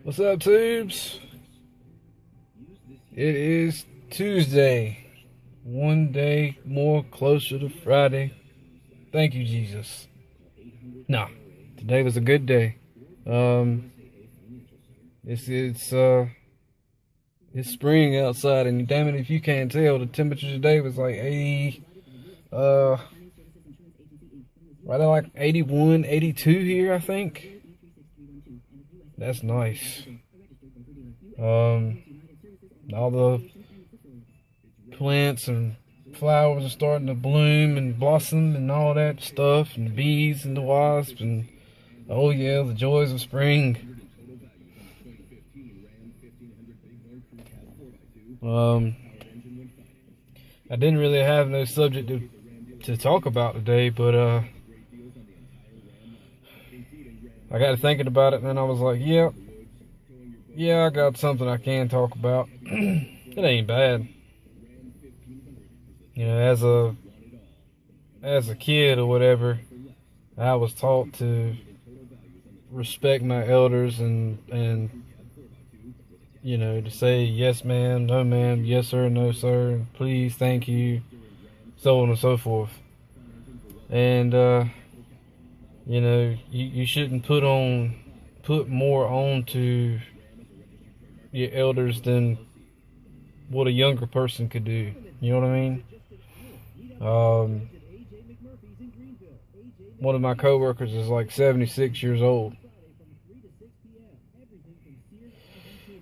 What's up, tubes? It is Tuesday. One day more closer to Friday. Thank you, Jesus. Nah, today was a good day. It's spring outside, and damn it if you can't tell, the temperature today was like 80, right at like 81, 82 here, I think. That's nice. All the plants and flowers are starting to bloom and blossom and all that stuff, and the bees and the wasps, and oh yeah, the joys of spring. I didn't really have no subject to talk about today, but I got to thinking about it, and then I was like, yeah, I got something I can talk about. It ain't bad. You know, as a kid or whatever, I was taught to respect my elders and you know, to say yes ma'am, no ma'am, yes sir, no sir, please, thank you, so on and so forth. And you know, you shouldn't put more on to your elders than what a younger person could do. You know what I mean? One of my coworkers is like 76 years old.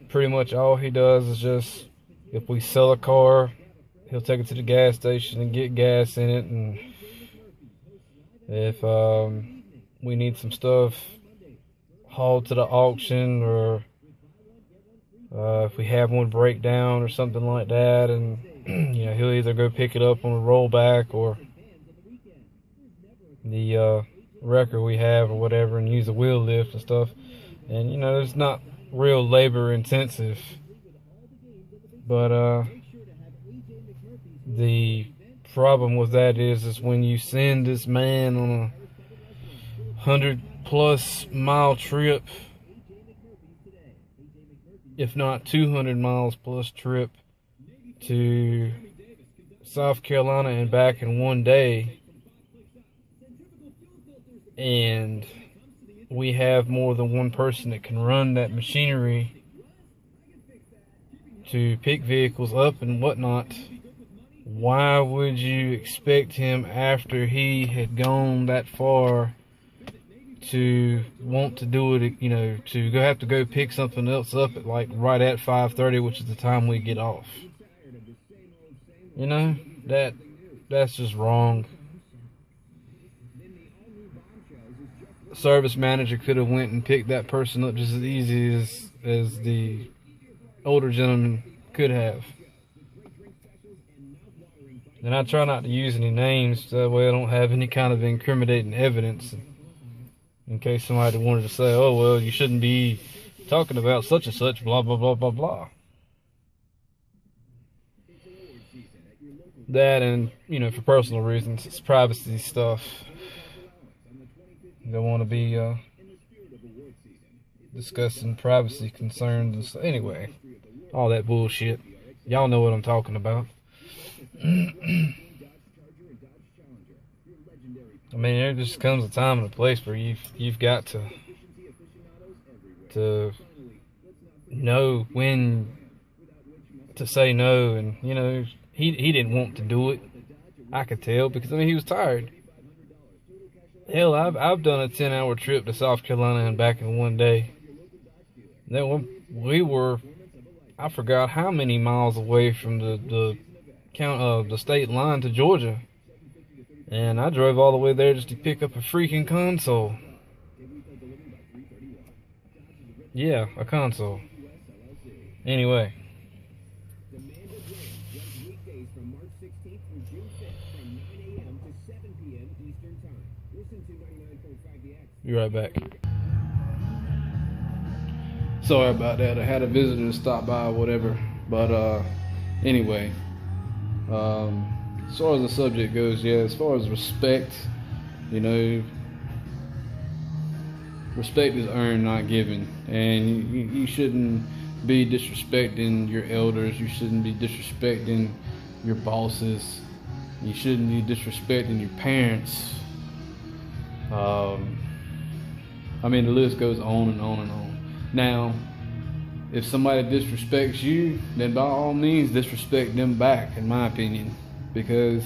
Pretty much all he does is just, if we sell a car, he'll take it to the gas station and get gas in it, and if we need some stuff hauled to the auction, or if we have one break down or something like that, and you know, he'll either go pick it up on a rollback or the wrecker we have or whatever, and use a wheel lift and stuff. And you know, it's not real labor intensive, but the problem with that is when you send this man on a 100+ mile trip, if not 200 miles plus trip, to South Carolina and back in one day, and we have more than one person that can run that machinery to pick vehicles up and whatnot, why would you expect him, after he had gone that far, to want to do it, you know, to have to go pick something else up at like right at 5:30, which is the time we get off? You know, that's just wrong. The service manager could have went and picked that person up just as easy as the older gentleman could have. And I try not to use any names, so that way I don't have any kind of incriminating evidence, in case somebody wanted to say, oh well, you shouldn't be talking about such and such, blah blah blah blah blah. That, and you know, for personal reasons, it's privacy stuff. You don't want to be discussing privacy concerns and stuff. Anyway, all that bullshit. Y'all know what I'm talking about. I mean, there just comes a time and a place where you've got to know when to say no. And you know, he didn't want to do it. I could tell, because I mean, he was tired. Hell, I've done a 10-hour trip to South Carolina and back in one day. Then we were, I forgot how many miles away from the state line to Georgia, and I drove all the way there just to pick up a freaking console. Yeah, a console. Anyway. Be right back. Sorry about that. I had a visitor stop by or whatever. But anyway, as far as the subject goes, yeah, as far as respect, you know, respect is earned, not given, and you shouldn't be disrespecting your elders. You shouldn't be disrespecting your bosses. You shouldn't be disrespecting your parents. I mean, the list goes on and on and on. Now, if somebody disrespects you, then by all means disrespect them back, in my opinion, because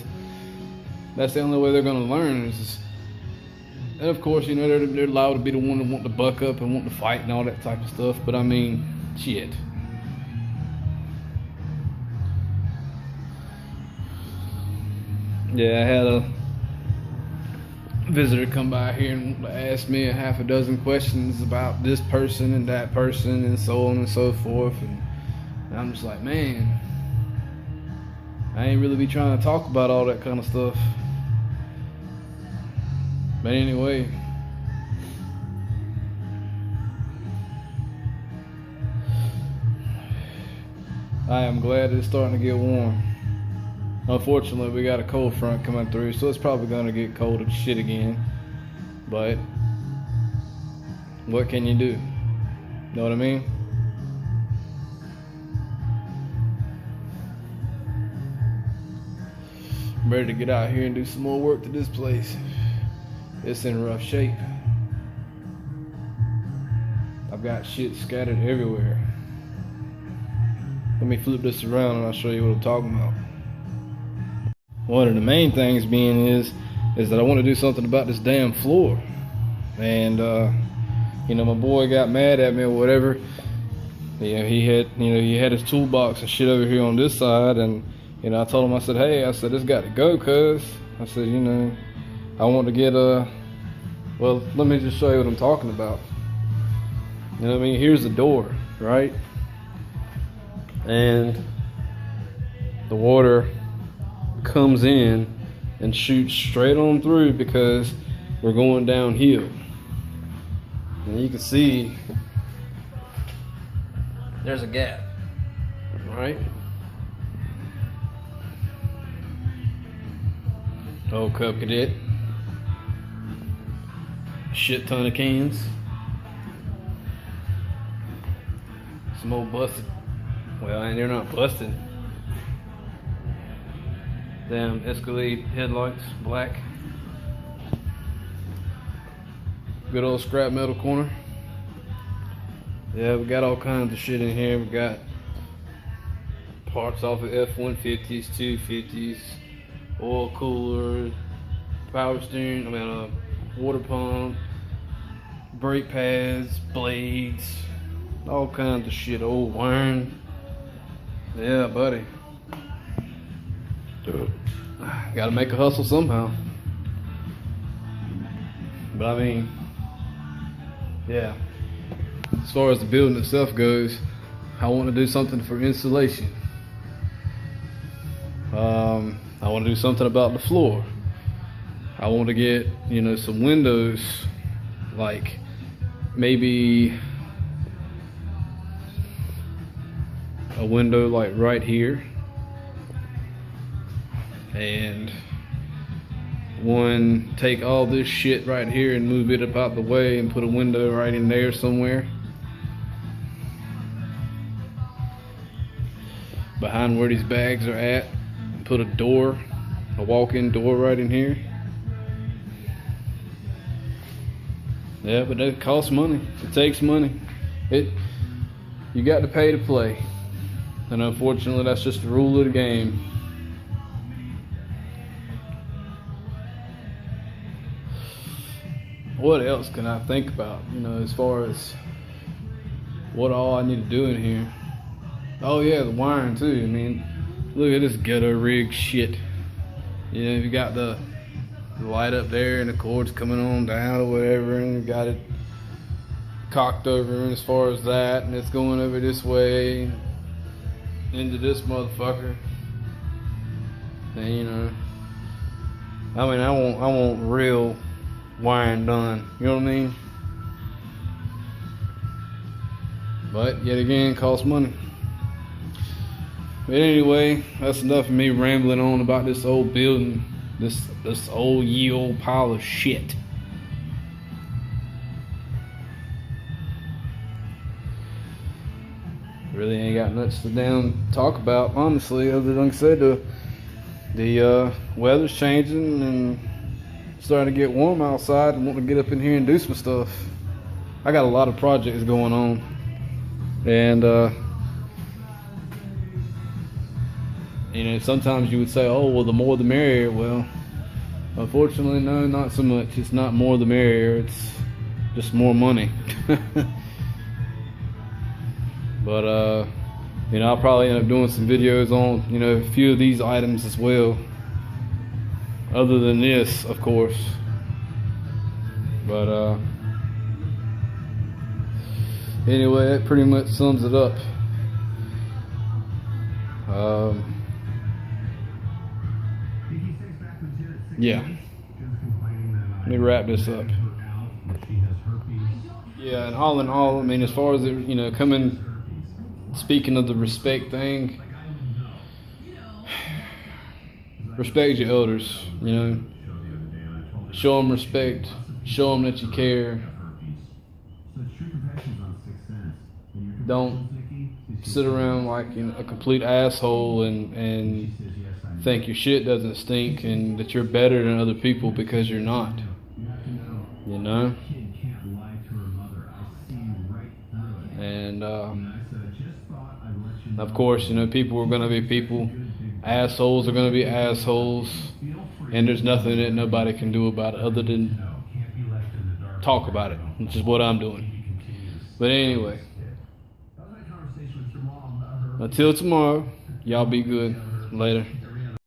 that's the only way they're going to learn. And of course, you know, they're allowed to be the one that want to buck up and want to fight and all that type of stuff. But I mean, shit. Yeah, I had a visitor come by here and ask me a half a dozen questions about this person and that person and so on and so forth, and I'm just like, man, I ain't really be trying to talk about all that kind of stuff. But anyway, I am glad it's starting to get warm. Unfortunately, we got a cold front coming through, so it's probably going to get cold as shit again. But what can you do? Know what I mean? I'm ready to get out here and do some more work to this place. It's in rough shape. I've got shit scattered everywhere. Let me flip this around and I'll show you what I'm talking about. One of the main things being is that I want to do something about this damn floor. And you know, my boy got mad at me or whatever. Yeah, he had his toolbox and shit over here on this side, and you know, I told him, I said, hey, I said, this got to go, cuz I said, you know, I want to get well, let me just show you what I'm talking about. You know what I mean? Here's the door, right? And the water comes in and shoots straight on through because we're going downhill. And you can see there's a gap, right? Old Cub Cadet. Shit ton of cans. Some old busted. Well, and they're not busted. Damn Escalade headlights, black. Good old scrap metal corner. Yeah, we got all kinds of shit in here. We got parts off of F-150s, 250s, oil cooler, power steering, water pump, brake pads, blades, all kinds of shit, old wiring. Yeah, buddy. Gotta make a hustle somehow. But I mean, yeah, as far as the building itself goes, I want to do something for insulation. I want to do something about the floor. I want to get, you know, some windows, like maybe a window like right here, and one, take all this shit right here and move it up out the way and put a window right in there somewhere behind where these bags are at, and put a door, a walk-in door right in here. Yeah, but that costs money. It takes money. You got to pay to play, and unfortunately that's just the rule of the game. What else can I think about, you know, as far as what all I need to do in here? Oh yeah, the wiring too. I mean, look at this ghetto rig shit. You know, you got the light up there and the cords coming on down or whatever, and you got it cocked over as far as that, and it's going over this way into this motherfucker. And you know, I mean, I want real wiring done, you know what I mean? But yet again, costs money. But anyway, that's enough of me rambling on about this old building, this old ye old pile of shit. really ain't got much to damn talk about, honestly, other than, like I said, the weather's changing and starting to get warm outside and want to get up in here and do some stuff. I got a lot of projects going on, and you know, sometimes you would say, oh, well, the more the merrier. Well, unfortunately, no, not so much. It's not more the merrier, it's just more money. But you know, I'll probably end up doing some videos on, you know, a few of these items as well, other than this, of course. But anyway, that pretty much sums it up. Yeah, let me wrap this up. Yeah, and all in all, I mean, as far as it, you know, speaking of the respect thing, respect your elders, you know, show them respect, show them that you care. Don't sit around like, you know, a complete asshole and think your shit doesn't stink and that you're better than other people, because you're not, you know. And of course, you know, people are going to be people, assholes are going to be assholes, and there's nothing that nobody can do about it other than talk about it, which is what I'm doing. But anyway, until tomorrow, y'all be good. Later.